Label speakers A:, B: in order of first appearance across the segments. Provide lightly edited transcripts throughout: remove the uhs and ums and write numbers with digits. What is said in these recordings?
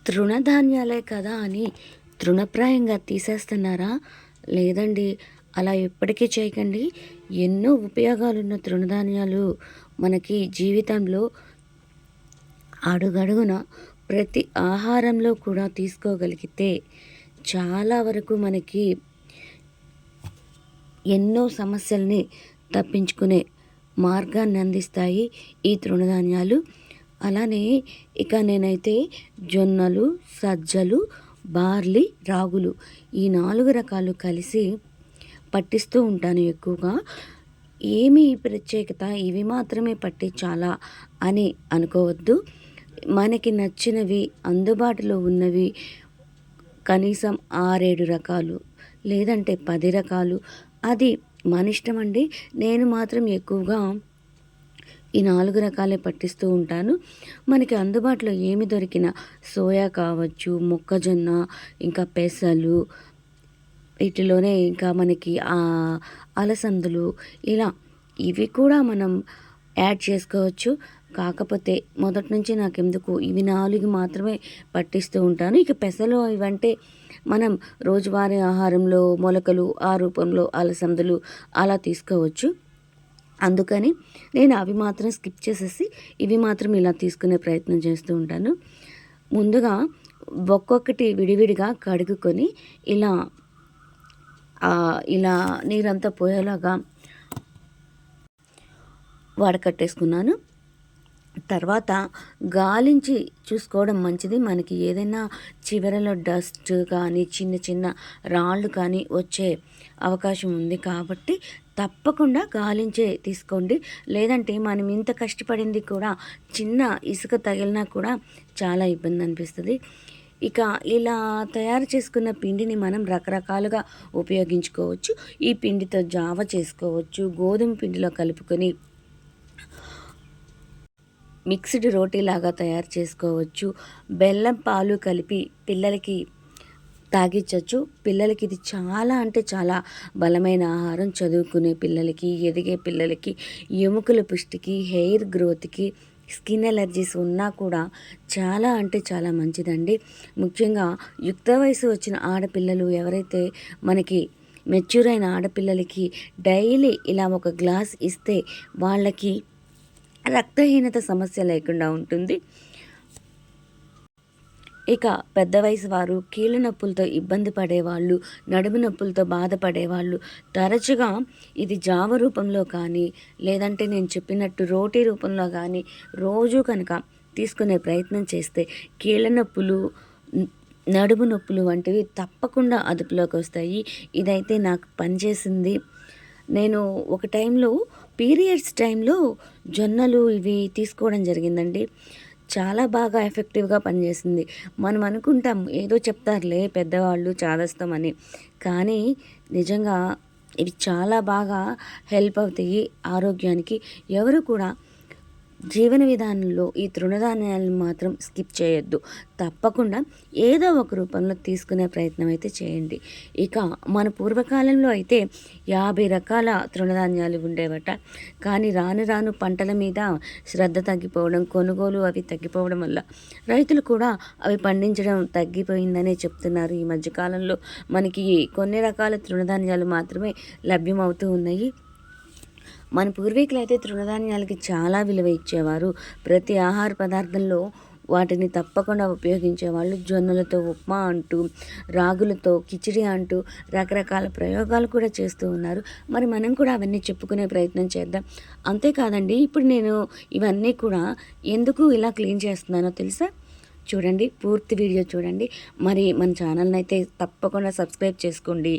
A: తృణధాన్యాలే కదా అని తృణప్రాయంగా తీసేస్తున్నారా? లేదండి. అలా ఎప్పటికీ చేయకండి. ఎన్నో ఉపయోగాలున్న తృణధాన్యాలు మనకి జీవితంలో అడుగడుగున ప్రతి ఆహారంలో కూడా తీసుకోగలిగితే చాలా వరకు మనకి ఎన్నో సమస్యల్ని తప్పించుకునే మార్గాన్ని అందిస్తాయి ఈ తృణధాన్యాలు. అలానే ఇక నేనైతే జొన్నలు, సజ్జలు, బార్లీ, రాగులు ఈ 4 రకాలు కలిసి పట్టిస్తూ ఉంటాను ఎక్కువగా. ఏమి ప్రత్యేకత, ఇవి మాత్రమే పట్టించాలా అని అనుకోవద్దు. మనకి నచ్చినవి, అందుబాటులో ఉన్నవి కనీసం 6, 7 రకాలు లేదంటే 10 రకాలు, అది మన ఇష్టం అండి. నేను మాత్రం ఎక్కువగా ఈ 4 రకాలే పట్టిస్తూ ఉంటాను. మనకి అందుబాటులో ఏమి దొరికినా సోయా కావచ్చు, మొక్కజొన్న, ఇంకా పెసలు, వీటిలోనే ఇంకా మనకి అలసందలు, ఇలా ఇవి కూడా మనం యాడ్ చేసుకోవచ్చు. కాకపోతే మొదటి నుంచి నాకెందుకు ఇవి 4 మాత్రమే పట్టిస్తూ ఉంటాను. ఇక పెసలు ఇవంటే మనం రోజువారీ ఆహారంలో మొలకలు, ఆ రూపంలో అలసందలు అలా తీసుకోవచ్చు. అందుకని నేను అవి మాత్రం స్కిప్ చేసేసి ఇవి మాత్రం ఇలా తీసుకునే ప్రయత్నం చేస్తూ ఉంటాను. ముందుగా ఒక్కొక్కటి విడివిడిగా కడుగుకొని ఇలా ఇలా నీరంతా పోయేలాగా వడకట్టేసుకున్నాను. తర్వాత గాలించి చూసుకోవడం మంచిది. మనకి ఏదైనా చివరలో డస్ట్ కానీ చిన్న చిన్న రాళ్ళు కానీ వచ్చే అవకాశం ఉంది కాబట్టి తప్పకుండా గాలించే తీసుకోండి. లేదంటే మనం ఇంత కష్టపడింది కూడా చిన్న ఇసుక తగిలినా కూడా చాలా ఇబ్బంది అనిపిస్తుంది. ఇక ఇలా తయారు చేసుకున్న పిండిని మనం రకరకాలుగా ఉపయోగించుకోవచ్చు. ఈ పిండితో జావ చేసుకోవచ్చు, గోధుమ పిండిలో కలుపుకొని మిక్స్డ్ రోటీలాగా తయారు చేసుకోవచ్చు, బెల్లం పాలు కలిపి పిల్లలకి తాగించవచ్చు. పిల్లలకి ఇది చాలా అంటే చాలా బలమైన ఆహారం. చదువుకునే పిల్లలకి, ఎదిగే పిల్లలకి, ఎముకల పుష్టికి, హెయిర్ గ్రోత్కి, స్కిన్ ఎలర్జీస్ ఉన్నా కూడా చాలా అంటే చాలా మంచిదండి. ముఖ్యంగా యుక్త వయసు వచ్చిన ఆడపిల్లలు ఎవరైతే మనకి మెచ్యూర్ అయిన ఆడపిల్లలకి డైలీ ఇలా ఒక గ్లాస్ ఇస్తే వాళ్ళకి రక్తహీనత సమస్య లేకుండా ఉంటుంది. ఇక పెద్ద వయసు వారు కీళ్ళ నొప్పులతో ఇబ్బంది పడేవాళ్ళు, నడుము నొప్పులతో బాధపడేవాళ్ళు తరచుగా ఇది జావ రూపంలో కానీ లేదంటే నేను చెప్పినట్టు రోటీ రూపంలో కానీ రోజు కనుక తీసుకునే ప్రయత్నం చేస్తే కీళ్ళ నొప్పులు, నడుము నొప్పులు వంటివి తప్పకుండా అదుపులోకి వస్తాయి. ఇదైతే నాకు పనిచేసింది. నేను ఒక టైంలో పీరియడ్స్ టైంలో జొన్నలు ఇవి తీసుకోవడం జరిగిందండి. చాలా బాగా ఎఫెక్టివ్గా పనిచేసింది. మనం అనుకుంటాం ఏదో చెప్తారులే పెద్దవాళ్ళు చాదస్తామని, కానీ నిజంగా ఇవి చాలా బాగా హెల్ప్ అవుతాయి ఆరోగ్యానికి. ఎవరు కూడా జీవన విధానంలో ఈ తృణధాన్యాలను మాత్రం స్కిప్ చేయొద్దు. తప్పకుండా ఏదో ఒక రూపంలో తీసుకునే ప్రయత్నం అయితే చేయండి. ఇక మన పూర్వకాలంలో అయితే 50 రకాల తృణధాన్యాలు ఉండేవట. కానీ రాను రాను పంటల మీద శ్రద్ధ తగ్గిపోవడం, కొనుగోలు అవి తగ్గిపోవడం వల్ల రైతులు కూడా అవి పండించడం తగ్గిపోయిందనే చెప్తున్నారు. ఈ మధ్యకాలంలో మనకి కొన్ని రకాల తృణధాన్యాలు మాత్రమే లభ్యమవుతూ ఉన్నాయి. మన పూర్వీకులు అయితే తృణధాన్యాలకి చాలా విలువ ఇచ్చేవారు. ప్రతి ఆహార పదార్థంలో వాటిని తప్పకుండా ఉపయోగించేవాళ్ళు. జొన్నలతో ఉప్మా అంటూ, రాగులతో కిచిడి అంటూ రకరకాల ప్రయోగాలు కూడా చేస్తూ ఉన్నారు. మరి మనం కూడా అవన్నీ చెప్పుకునే ప్రయత్నం చేద్దాం. అంతేకాదండి, ఇప్పుడు నేను ఇవన్నీ కూడా ఎందుకు ఇలా క్లీన్ చేస్తున్నానో తెలుసా? చూడండి, పూర్తి వీడియో చూడండి. మరి మన ఛానల్ని అయితే తప్పకుండా సబ్స్క్రైబ్ చేసుకోండి,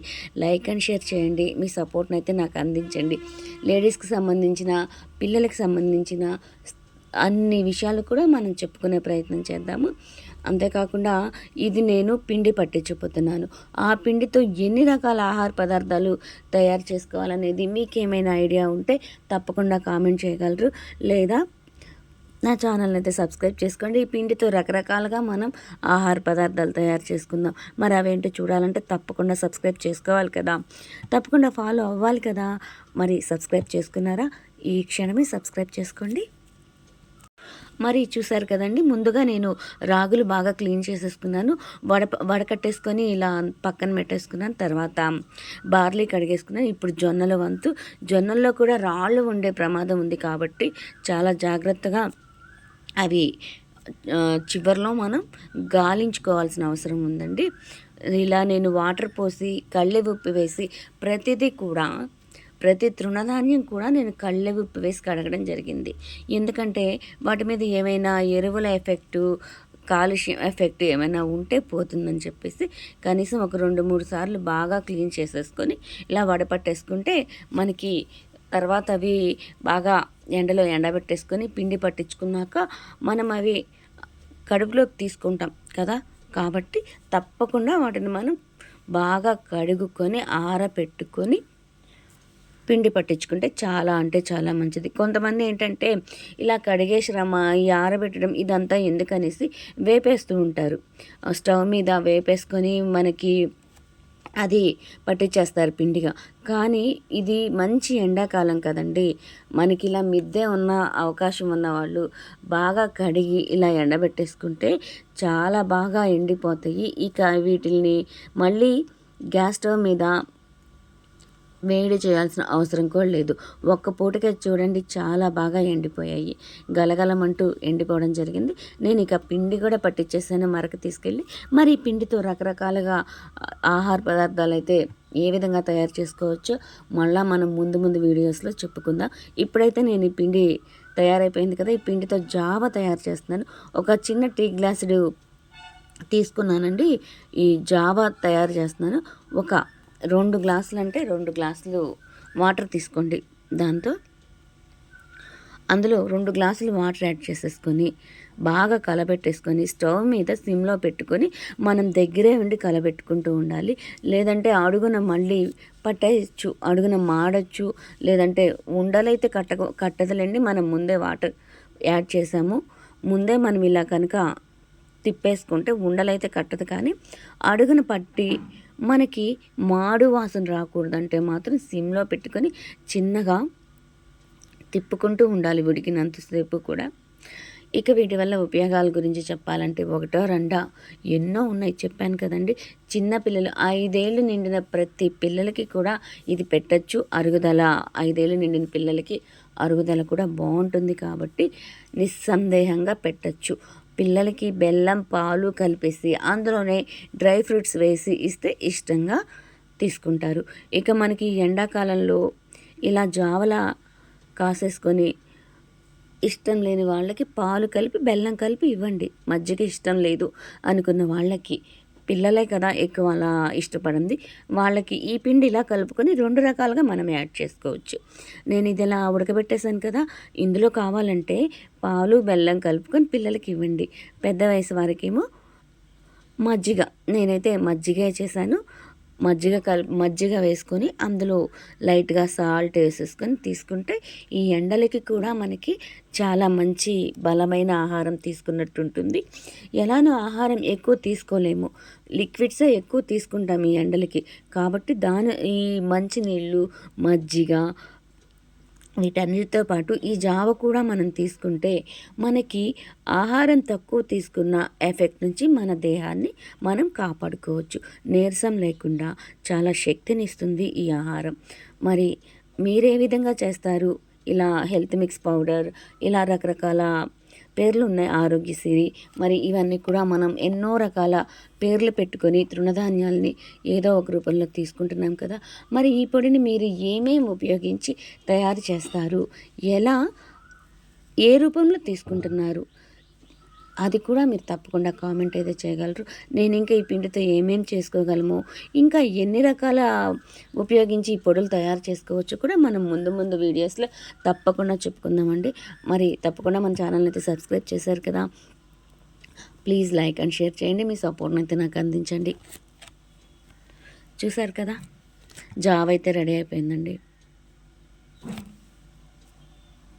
A: లైక్ అండ్ షేర్ చేయండి. మీ సపోర్ట్ని అయితే నాకు అందించండి. లేడీస్కి సంబంధించిన, పిల్లలకి సంబంధించిన అన్ని విషయాలు కూడా మనం చెప్పుకునే ప్రయత్నం చేద్దాము. అంతేకాకుండా ఇది నేను పిండి పట్టించబోతున్నాను. ఆ పిండితో ఎన్ని రకాల ఆహార పదార్థాలు తయారు చేసుకోవాలనేది మీకేమైనా ఐడియా ఉంటే తప్పకుండా కామెంట్ చేయగలరు. లేదా నా ఛానల్ని అయితే సబ్స్క్రైబ్ చేసుకోండి. ఈ పిండితో రకరకాలుగా మనం ఆహార పదార్థాలు తయారు చేసుకుందాం. మరి అవేంటో చూడాలంటే తప్పకుండా సబ్స్క్రైబ్ చేసుకోవాలి కదా, తప్పకుండా ఫాలో అవ్వాలి కదా. మరి సబ్స్క్రైబ్ చేసుకున్నారా? ఈ క్షణమే సబ్స్క్రైబ్ చేసుకోండి. మరి చూసారు కదండి, ముందుగా నేను రాగులు బాగా క్లీన్ చేసేసుకున్నాను. వడకట్టేసుకొని ఇలా పక్కన పెట్టేసుకున్నాను. తర్వాత బార్లీ కడిగేసుకున్నాను. ఇప్పుడు జొన్నల వంతు. జొన్నల్లో కూడా రాళ్ళు ఉండే ప్రమాదం ఉంది కాబట్టి చాలా జాగ్రత్తగా అవి చివర్లో మనం గాలించుకోవాల్సిన అవసరం ఉందండి. ఇలా నేను వాటర్ పోసి కళ్ళె ఉప్పు వేసి ప్రతి తృణధాన్యం కూడా నేను కళ్ళె ఉప్పు వేసి కడగడం జరిగింది. ఎందుకంటే వాటి మీద ఏమైనా ఎరువుల ఎఫెక్టు, కాలుష్యం ఎఫెక్ట్ ఏమైనా ఉంటే పోతుందని చెప్పేసి కనీసం ఒక 2-3 సార్లు బాగా క్లీన్ చేసేసుకొని ఇలా వడపట్టేసుకుంటే మనకి తర్వాత అవి బాగా ఎండలో ఎండబెట్టేసుకొని పిండి పట్టించుకున్నాక మనం అవి కడుపులోకి తీసుకుంటాం కదా. కాబట్టి తప్పకుండా వాటిని మనం బాగా కడుగుకొని ఆరబెట్టుకొని పిండి పట్టించుకుంటే చాలా అంటే చాలా మంచిది. కొంతమంది ఏంటంటే ఇలా కడిగే శ్రమ, ఈ ఆరబెట్టడం ఇదంతా ఎందుకనేసి వేపేస్తూ ఉంటారు. స్టవ్ మీద వేపేసుకొని మనకి అది పట్టించేస్తారు పిండిగా. కానీ ఇది మంచి ఎండాకాలం కదండి. మనకి ఇలా మిద్దె ఉన్న అవకాశం ఉన్న వాళ్ళు బాగా కడిగి ఇలా ఎండబెట్టేసుకుంటే చాలా బాగా ఎండిపోతాయి. ఇక వీటిల్ని మళ్ళీ గ్యాస్ స్టవ్ మీద వేడి చేయాల్సిన అవసరం కూడా లేదు. ఒక్క పూటకే చూడండి చాలా బాగా ఎండిపోయాయి. గలగలమంటూ ఎండిపోవడం జరిగింది. నేను ఇక పిండి కూడా పట్టించేసాను మరక తీసుకెళ్ళి. మరి ఈ పిండితో రకరకాలుగా ఆహార పదార్థాలు అయితే ఏ విధంగా తయారు చేసుకోవచ్చో మళ్ళీ మనం ముందు వీడియోస్లో చెప్పుకుందాం. ఇప్పుడైతే నేను ఈ పిండి తయారైపోయింది కదా, ఈ పిండితో జావ తయారు చేస్తున్నాను. ఒక చిన్న టీ గ్లాసుడు తీసుకున్నానండి. ఈ జావ తయారు చేస్తున్నాను. ఒక 2 గ్లాసులు అంటే 2 గ్లాసులు వాటర్ తీసుకోండి. దాంతో అందులో 2 గ్లాసులు వాటర్ యాడ్ చేసేసుకొని బాగా కలబెట్టేసుకొని స్టవ్ మీద సిమ్లో పెట్టుకొని మనం దగ్గరే ఉండి కలబెట్టుకుంటూ ఉండాలి. లేదంటే అడుగున మళ్ళీ పట్టేయచ్చు, అడుగున మాడచ్చు. లేదంటే ఉండలైతే కట్టదులేండి. మనం ముందే వాటర్ యాడ్ చేసాము. ముందే మనం ఇలా కనుక తిప్పేసుకుంటే ఉండలైతే కట్టదు. కానీ అడుగున పట్టి మనకి మాడు వాసన రాకూడదంటే మాత్రం సిమ్లో పెట్టుకొని చిన్నగా తిప్పుకుంటూ ఉండాలి ఉడికినంతసేపు కూడా. ఇక వీటి వల్ల ఉపయోగాల గురించి చెప్పాలంటే ఒకటో రెండో ఎన్నో ఉన్నాయి, చెప్పాను కదండి. చిన్నపిల్లలు 5 ఏళ్ళు నిండిన ప్రతి పిల్లలకి కూడా ఇది పెట్టచ్చు. అరుగుదల 5 ఏళ్ళు నిండిన పిల్లలకి అరుగుదల కూడా బాగుంటుంది కాబట్టి నిస్సందేహంగా పెట్టచ్చు. పిల్లలకి బెల్లం, పాలు కలిపేసి అందులోనే డ్రై ఫ్రూట్స్ వేసి ఇస్తే ఇష్టంగా తీసుకుంటారు. ఇక మనకి ఎండాకాలంలో ఇలా జావలా కాసేసుకొని ఇష్టం లేని వాళ్ళకి పాలు కలిపి బెల్లం కలిపి ఇవ్వండి. మజ్జిగ ఇష్టం లేదు అనుకున్న వాళ్ళకి, పిల్లలే కదా ఎక్కువ అలా ఇష్టపడింది వాళ్ళకి ఈ పిండి ఇలా కలుపుకొని 2 రకాలుగా మనం యాడ్ చేసుకోవచ్చు. నేను ఇది ఇలా ఉడకబెట్టేసాను కదా, ఇందులో కావాలంటే పాలు బెల్లం కలుపుకొని పిల్లలకి ఇవ్వండి. పెద్ద వయసు వారికేమో మజ్జిగ, నేనైతే మజ్జిగే చేశాను. మజ్జిగ వేసుకొని అందులో లైట్గా సాల్ట్ వేసేసుకొని తీసుకుంటే ఈ ఎండలకి కూడా మనకి చాలా మంచి బలమైన ఆహారం తీసుకున్నట్టు ఉంటుంది. ఎలానో ఆహారం ఎక్కువ తీసుకోలేము, లిక్విడ్సే ఎక్కువ తీసుకుంటాం ఈ ఎండలకి. కాబట్టి ఈ మంచినీళ్ళు, మజ్జిగ వీటన్నిటితో పాటు ఈ జావ కూడా మనం తీసుకుంటే మనకి ఆహారం తక్కువ తీసుకున్న ఎఫెక్ట్ నుంచి మన దేహాన్ని మనం కాపాడుకోవచ్చు. నీరసం లేకుండా చాలా శక్తిని ఇస్తుంది ఈ ఆహారం. మరి మీరే విధంగా చేస్తారు? ఇలా హెల్త్ మిక్స్ పౌడర్, ఇలా రకరకాల పేర్లు ఉన్నాయి, ఆరోగ్యశ్రీ, మరి ఇవన్నీ కూడా మనం ఎన్నో రకాల పేర్లు పెట్టుకొని తృణధాన్యాలని ఏదో ఒక రూపంలో తీసుకుంటున్నాం కదా. మరి ఈ పొడిని మీరు ఏమేమి ఉపయోగించి తయారు చేస్తారు, ఏ రూపంలో తీసుకుంటున్నారు అది కూడా మీరు తప్పకుండా కామెంట్ అయితే చేయగలరు. నేను ఇంకా ఈ పిండితో ఏమేమి చేసుకోగలము, ఇంకా ఎన్ని రకాల ఉపయోగించి ఈ పొడులు తయారు చేసుకోవచ్చు కూడా మనం ముందు వీడియోస్లో తప్పకుండా చెప్పుకుందామండి. మరి తప్పకుండా మన ఛానల్ని అయితే సబ్స్క్రైబ్ చేశారు కదా, ప్లీజ్ లైక్ అండ్ షేర్ చేయండి. మీ సపోర్ట్ని అయితే నాకు అందించండి. చూసారు కదా, జావ అయితే రెడీ అయిపోయిందండి.